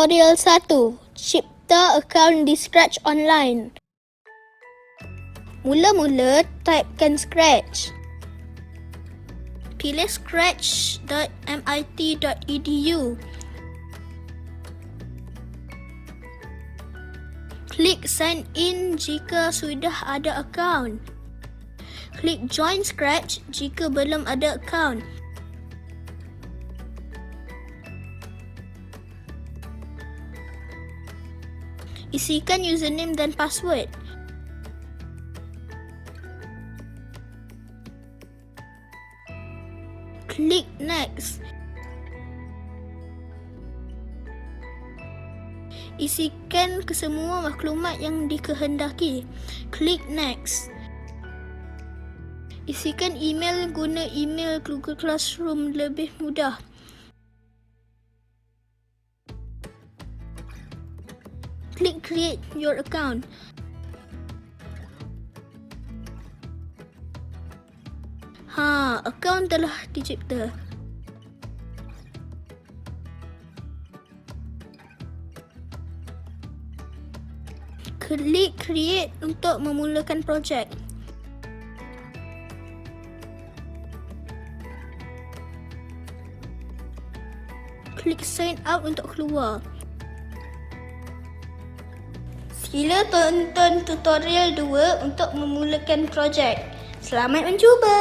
Tutorial 1. Cipta akaun di Scratch online. Mula-mula, typekan Scratch. Pilih scratch.mit.edu. Klik sign in jika sudah ada akaun. Klik join Scratch jika belum ada akaun. Isikan username dan password. Klik next. Isikan kesemua maklumat yang dikehendaki. Klik next. Isikan email guna email Google Classroom lebih mudah. Klik create your account. Akaun telah dicipta. Klik create untuk memulakan projek. Klik sign out untuk keluar. Sila tonton tutorial 2 untuk memulakan projek. Selamat mencuba!